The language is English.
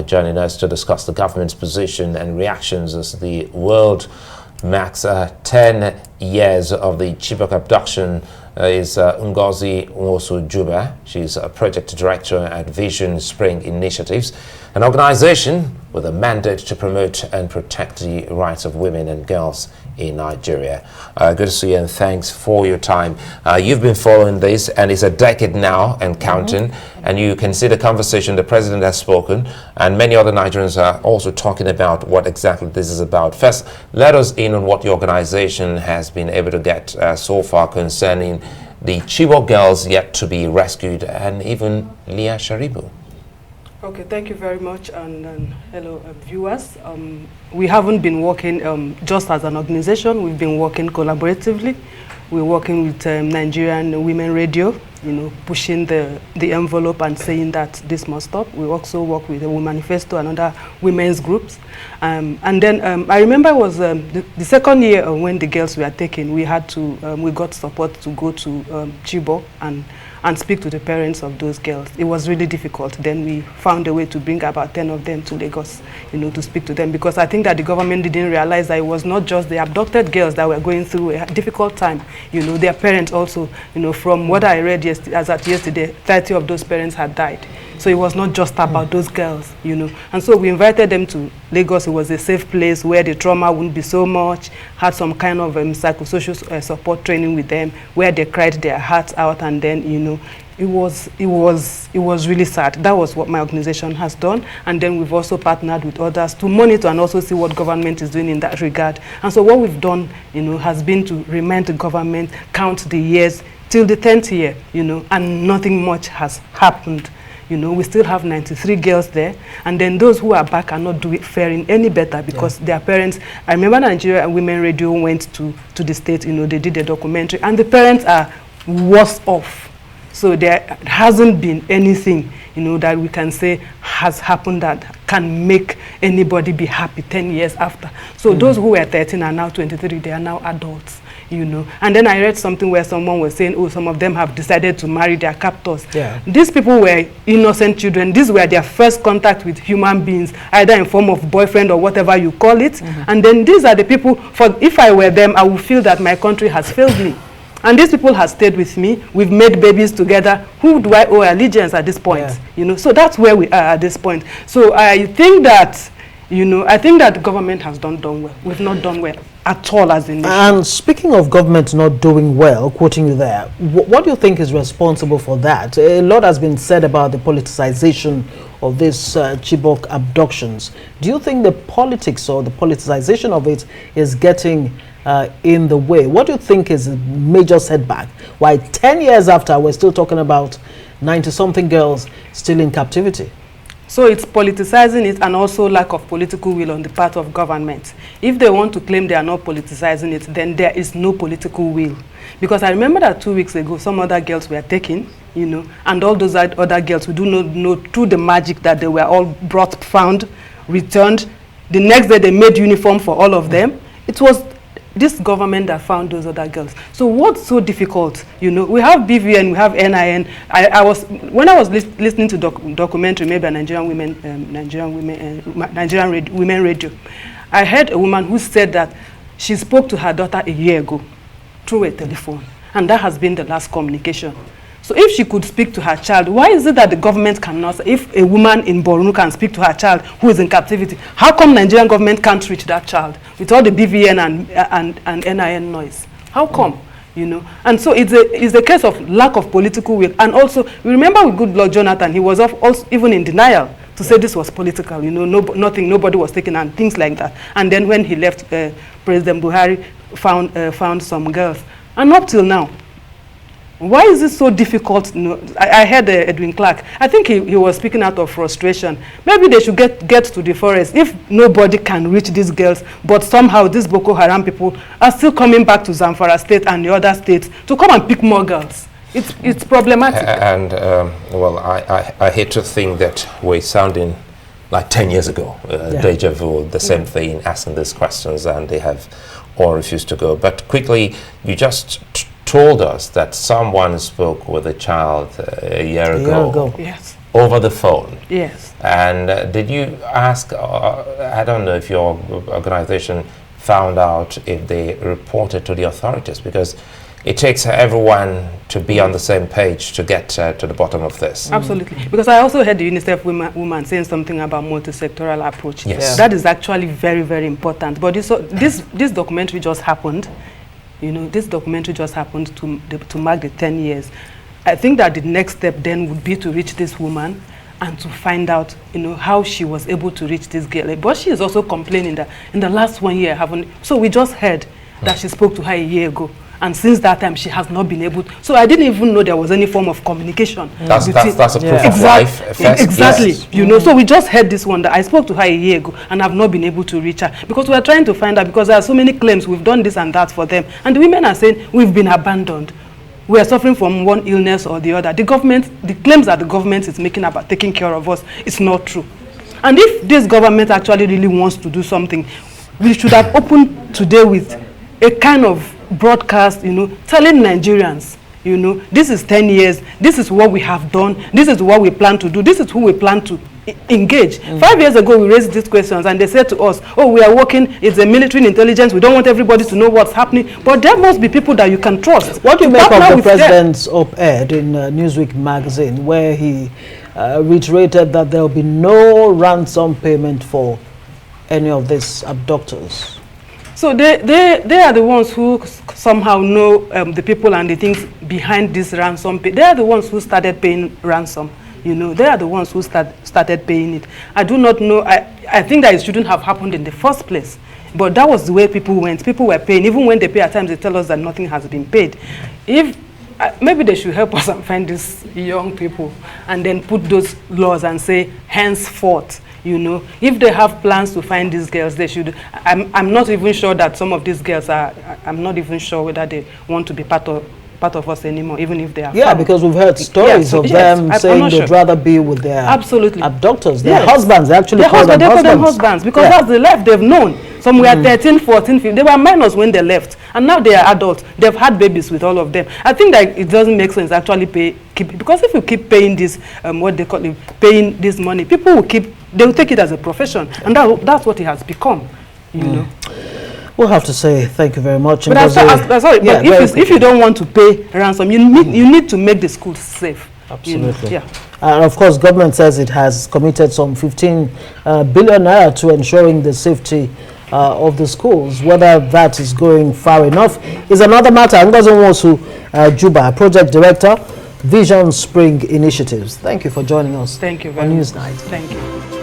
joining us to discuss the government's position and reactions as the world marks 10 years of the Chibok abduction. Is Ngozi Nwosu-Juba. She's a project director at Vision Spring Initiatives, an organization with a mandate to promote and protect the rights of women and girls in Nigeria. Good to see you, and thanks for your time. You've been following this, and it's a decade now and counting, and you can see the conversation the president has spoken, and many other Nigerians are also talking about what exactly this is about. First, let us in on what the organization has been able to get so far concerning the Chibok girls yet to be rescued, and even Leah Sharibu. Okay, thank you very much, and hello viewers. We haven't been working just as an organization. We've been working collaboratively. We're working with Nigerian Women Radio, pushing the envelope and saying that this must stop. We also work with the Manifesto and other women's groups. And then I remember it was the second year when the girls were taken, we got support to go to Chibok and speak to the parents of those girls. It was really difficult. Then we found a way to bring about 10 of them to Lagos, to speak to them, because I think that the government didn't realize that it was not just the abducted girls that were going through a difficult time. Their parents also, from what I read as at yesterday, 30 of those parents had died. So it was not just about those girls, And so we invited them to Lagos. It was a safe place where the trauma wouldn't be so much, had some kind of psychosocial support training with them, where they cried their hearts out, and then, it was really sad. That was what my organization has done. And then we've also partnered with others to monitor and also see what government is doing in that regard. And so what we've done, has been to remind the government, count the years till the 10th year, and nothing much has happened. We still have 93 girls there, and then those who are back are not faring any better because their parents. I remember Nigeria Women Radio went to the state, they did a documentary, and the parents are worse off. So there hasn't been anything, that we can say has happened that can make anybody be happy 10 years after. So those who were 13 are now 23, they are now adults. And then I read something where someone was saying, oh, some of them have decided to marry their captors. These people were innocent children. These were their first contact with human beings, either in form of boyfriend or whatever you call it. And then these are the people, if I were them, I would feel that my country has failed me. And these people have stayed with me. We've made babies together. Who do I owe allegiance at this point? So that's where we are at this point. So I think that, the government has done well. We've not done well at all as a nation. And speaking of government not doing well, quoting you there, what do you think is responsible for that? A lot has been said about the politicization of these Chibok abductions. Do you think the politics or the politicization of it is getting in the way? What do you think is a major setback? Why 10 years after we're still talking about 90-something girls still in captivity? So it's politicizing it, and also lack of political will on the part of government. If they want to claim they are not politicizing it, then there is no political will. Because I remember that 2 weeks ago, some other girls were taken, and all those other girls, we do not know through the magic that they were all found, returned. The next day they made uniform for all of them. It was this government that found those other girls. So what's so difficult? We have BVN, we have NIN. When I was listening to documentary, maybe a Nigerian Women Radio, I heard a woman who said that she spoke to her daughter a year ago through a telephone, and that has been the last communication. So if she could speak to her child, why is it that the government cannot? If a woman in Borno can speak to her child who is in captivity, how come Nigerian government can't reach that child with all the BVN and NIN noise? How come? And so it's a case of lack of political will. And also, we remember with Goodluck Jonathan, he was also even in denial to say this was political. Nobody was taken and things like that. And then when he left, President Buhari found some girls, and up till now. Why is it so difficult? I heard Edwin Clark. I think he was speaking out of frustration. Maybe they should get to the forest if nobody can reach these girls, but somehow these Boko Haram people are still coming back to Zamfara State and the other states to come and pick more girls. It's problematic. And, well, I hate to think that we're sounding like 10 years ago, deja vu, the same thing, asking these questions, and they have all refused to go. But quickly, you just told us that someone spoke with a child a year ago. Yes. over the phone. Yes. And did you ask, I don't know if your organization found out if they reported to the authorities, because it takes everyone to be on the same page to get to the bottom of this. Absolutely. Because I also heard the UNICEF woman saying something about multi-sectoral approach. Yes. Yeah. That is actually very, very important. But this documentary just happened. You know, this documentary just happened to mark the 10 years. I think that the next step then would be to reach this woman and to find out, you know, how she was able to reach this girl. But she is also complaining that in the last 1 year, so we just heard that she spoke to her a year ago. And since that time, she has not been able to. So I didn't even know there was any form of communication. That's a proof of life. Exactly. Yes. You know, so we just heard this one that I spoke to her a year ago and I've not been able to reach her. Because we are trying to find out, because there are so many claims, we've done this and that for them. And the women are saying, we've been abandoned. We are suffering from one illness or the other. The government, the claims that the government is making about taking care of us, it's not true. And if this government actually really wants to do something, we should have opened today with a kind of broadcast, you know, telling Nigerians, you know, this is 10 years, this is what we have done, this is what we plan to do, this is who we plan to engage. 5 years ago, we raised these questions and they said to us, oh, we are working, it's a military intelligence, we don't want everybody to know what's happening, but there must be people that you can trust. What do you make of the president's op-ed in Newsweek magazine, where he reiterated that there will be no ransom payment for any of these abductors? So they are the ones who somehow know the people and the things behind this ransom. They are the ones who started paying ransom. You know, they are the ones who started paying it. I do not know. I think that it shouldn't have happened in the first place. But that was the way people went. People were paying. Even when they pay, at times they tell us that nothing has been paid. If maybe they should help us and find these young people and then put those laws and say, henceforth, you know, if they have plans to find these girls, they should. I'm not even sure that some of these girls are. I'm not even sure whether they want to be part of us anymore, even if they are. Yeah, because we've heard stories of them saying they'd rather be with their abductors, their husbands. They actually call them husbands because that's the life they've known. Some were 13, 14, 15. They were minors when they left, and now they are adults. They've had babies with all of them. I think that it doesn't make sense actually because if you keep paying this, what they call it, paying this money, people will they will take it as a profession, and that's what it has become. You know. We'll have to say thank you very much. But sorry, but if you don't want to pay ransom, you need to make the schools safe. Absolutely. You know? And of course, government says it has committed some 15 billion naira to ensuring the safety of the schools. Whether that is going far enough is another matter. Nwosu-Juba, Project Director, Vision Spring Initiatives. Thank you for joining us. Thank you very on much. Newsnight. Thank you.